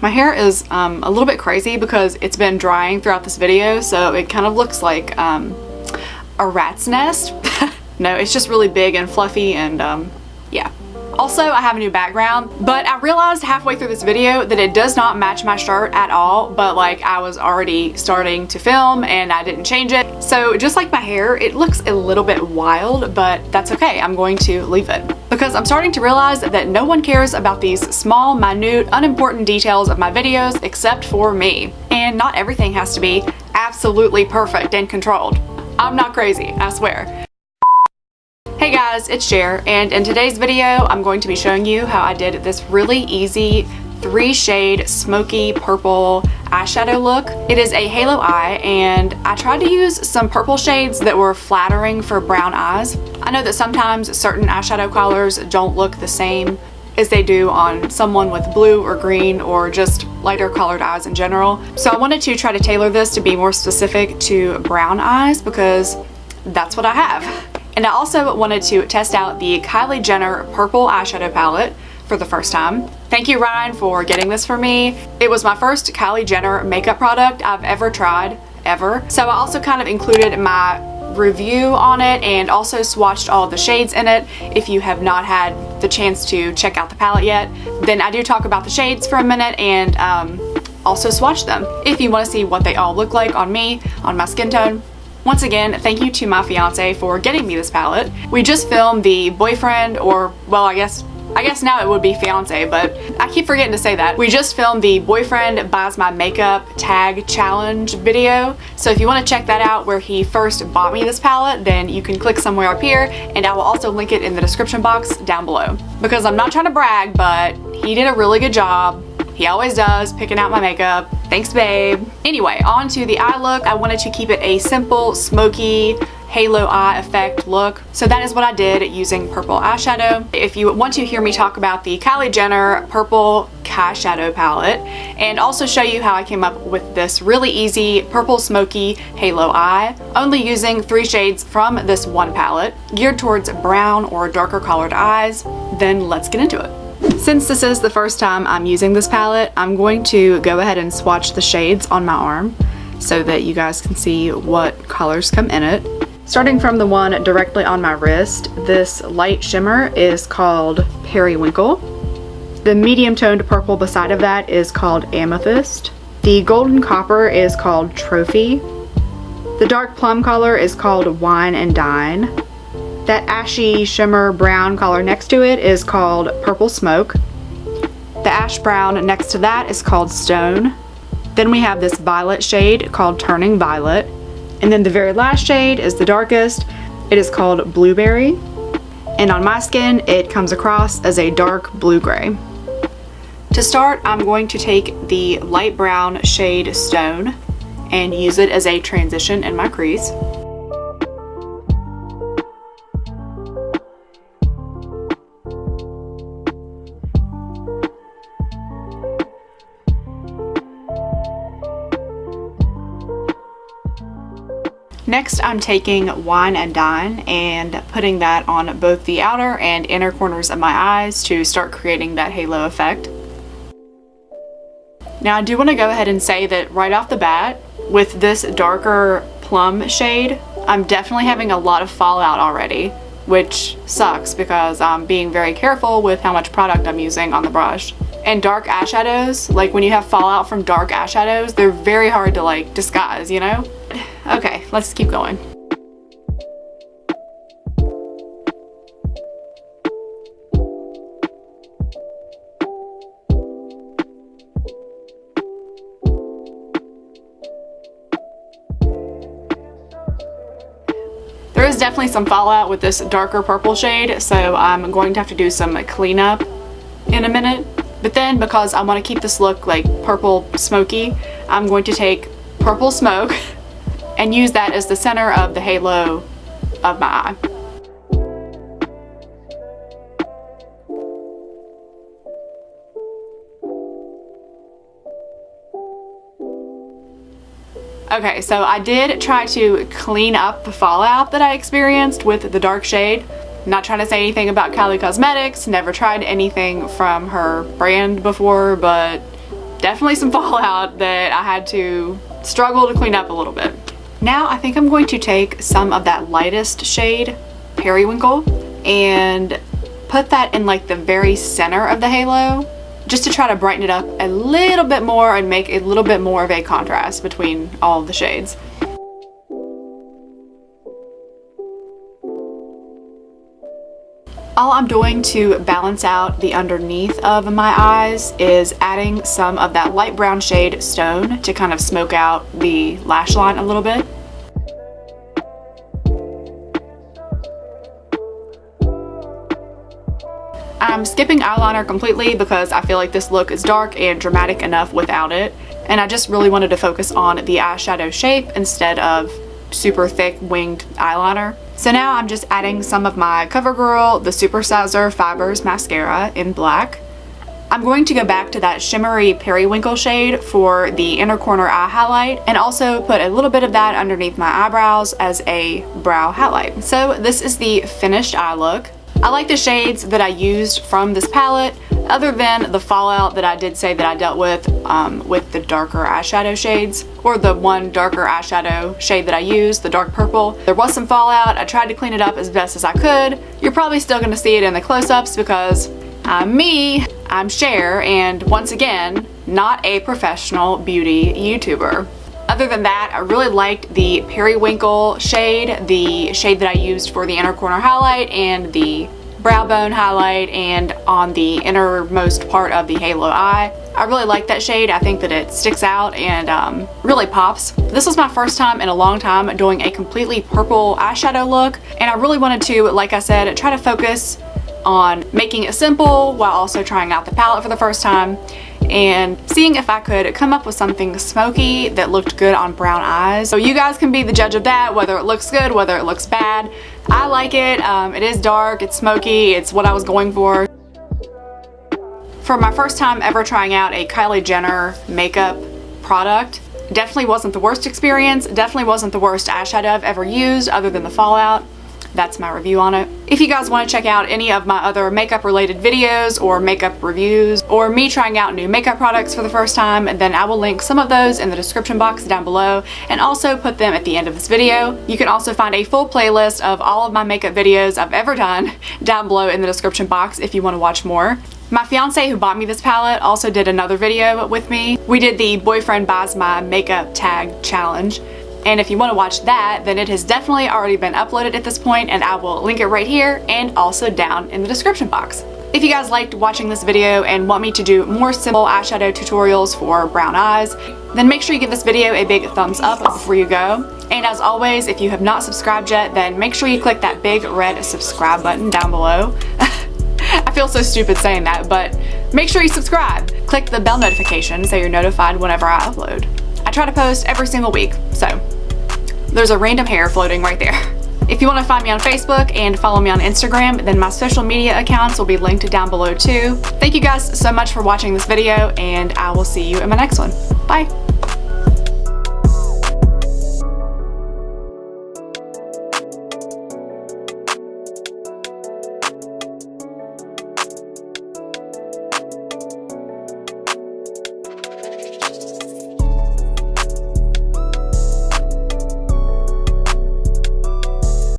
My hair is a little bit crazy because it's been drying throughout this video, so it kind of looks like a rat's nest. No, it's just really big and fluffy and yeah. Also, I have a new background, but I realized halfway through this video that it does not match my shirt at all, but like I was already starting to film and I didn't change it. So just like my hair, it looks a little bit wild, but that's okay. I'm going to leave it because I'm starting to realize that no one cares about these small, minute, unimportant details of my videos except for me. And not everything has to be absolutely perfect and controlled. I'm not crazy, I swear. Hey guys, it's Cher, and in today's video I'm going to be showing you how I did this really easy 3-shade smoky purple eyeshadow look. It is a halo eye, and I tried to use some purple shades that were flattering for brown eyes. I know that sometimes certain eyeshadow colors don't look the same as they do on someone with blue or green or just lighter colored eyes in general. So I wanted to try to tailor this to be more specific to brown eyes because that's what I have. And I also wanted to test out the Kylie Jenner purple eyeshadow palette for the first time. Thank you, Ryan, for getting this for me. It was my first Kylie Jenner makeup product I've ever tried, ever. So I also kind of included my review on it and also swatched all of the shades in it. If you have not had the chance to check out the palette yet, then I do talk about the shades for a minute and also swatch them if you want to see what they all look like on me, on my skin tone. Once again, thank you to my fiance for getting me this palette. We just filmed the boyfriend, or well, I guess now it would be fiance, but I keep forgetting to say that. We just filmed the boyfriend buys my makeup tag challenge video. So if you want to check that out where he first bought me this palette, then you can click somewhere up here and I will also link it in the description box down below. Because I'm not trying to brag, but he did a really good job. He always does, picking out my makeup. Thanks, babe. Anyway, on to the eye look. I wanted to keep it a simple, smoky, halo eye effect look. So that is what I did using purple eyeshadow. If you want to hear me talk about the Kylie Jenner purple eyeshadow palette and also show you how I came up with this really easy purple smoky halo eye, only using 3 shades from this one palette, geared towards brown or darker colored eyes, then let's get into it. Since this is the first time I'm using this palette, I'm going to go ahead and swatch the shades on my arm so that you guys can see what colors come in it. Starting from the one directly on my wrist, this light shimmer is called Periwinkle. The medium toned purple beside of that is called Amethyst. The golden copper is called Trophy. The dark plum color is called Wine and Dine. That ashy shimmer brown color next to it is called Purple Smoke. The ash brown next to that is called Stone. Then we have this violet shade called Turning Violet. And then the very last shade is the darkest. It is called Blueberry. And on my skin, it comes across as a dark blue-gray. To start, I'm going to take the light brown shade Stone and use it as a transition in my crease. Next, I'm taking Wine and Dine and putting that on both the outer and inner corners of my eyes to start creating that halo effect. Now, I do want to go ahead and say that right off the bat, with this darker plum shade, I'm definitely having a lot of fallout already, which sucks because I'm being very careful with how much product I'm using on the brush. And dark eyeshadows, like when you have fallout from dark eyeshadows, they're very hard to like disguise, you know? Okay, let's keep going. There is definitely some fallout with this darker purple shade, so I'm going to have to do some cleanup in a minute. But then, because I want to keep this look like purple smoky, I'm going to take Purple Smoke and use that as the center of the halo of my eye. Okay, so I did try to clean up the fallout that I experienced with the dark shade. I'm not trying to say anything about Kylie Cosmetics, never tried anything from her brand before, but definitely some fallout that I had to struggle to clean up a little bit. Now I think I'm going to take some of that lightest shade, Periwinkle, and put that in like the very center of the halo, just to try to brighten it up a little bit more and make a little bit more of a contrast between all of the shades. All I'm doing to balance out the underneath of my eyes is adding some of that light brown shade Stone to kind of smoke out the lash line a little bit. I'm skipping eyeliner completely because I feel like this look is dark and dramatic enough without it, and I just really wanted to focus on the eyeshadow shape instead of super thick winged eyeliner. So now I'm just adding some of my CoverGirl The Supersizer Fibers mascara in black. I'm going to go back to that shimmery Periwinkle shade for the inner corner eye highlight, and also put a little bit of that underneath my eyebrows as a brow highlight. So this is the finished eye look. I like the shades that I used from this palette, other than the fallout that I did say that I dealt with the darker eyeshadow shades, or the one darker eyeshadow shade that I used, the dark purple. There was some fallout. I tried to clean it up as best as I could. You're probably still going to see it in the close-ups because I'm me, I'm Cher, and once again, not a professional beauty YouTuber. Other than that, I really liked the Periwinkle shade, the shade that I used for the inner corner highlight and the brow bone highlight and on the innermost part of the halo eye. I really like that shade. I think that it sticks out and really pops. This was my first time in a long time doing a completely purple eyeshadow look, and I really wanted to, like I said, try to focus on making it simple while also trying out the palette for the first time and seeing if I could come up with something smoky that looked good on brown eyes. So you guys can be the judge of that, whether it looks good, whether it looks bad. I like it. It is dark, it's smoky, it's what I was going for. For my first time ever trying out a Kylie Jenner makeup product, definitely wasn't the worst experience, definitely wasn't the worst eyeshadow I've ever used other than the fallout. That's my review on it. If you guys want to check out any of my other makeup related videos or makeup reviews or me trying out new makeup products for the first time, then I will link some of those in the description box down below and also put them at the end of this video. You can also find a full playlist of all of my makeup videos I've ever done down below in the description box if you want to watch more. My fiance who bought me this palette also did another video with me. We did the boyfriend buys my makeup tag challenge. And if you want to watch that, then it has definitely already been uploaded at this point, and I will link it right here and also down in the description box. If you guys liked watching this video and want me to do more simple eyeshadow tutorials for brown eyes, then make sure you give this video a big thumbs up before you go. And as always, if you have not subscribed yet, then make sure you click that big red subscribe button down below. I feel so stupid saying that, but make sure you subscribe. Click the bell notification so you're notified whenever I upload. I try to post every single week, so there's a random hair floating right there. If you want to find me on Facebook and follow me on Instagram, then my social media accounts will be linked down below too. Thank you guys so much for watching this video, and I will see you in my next one. Bye!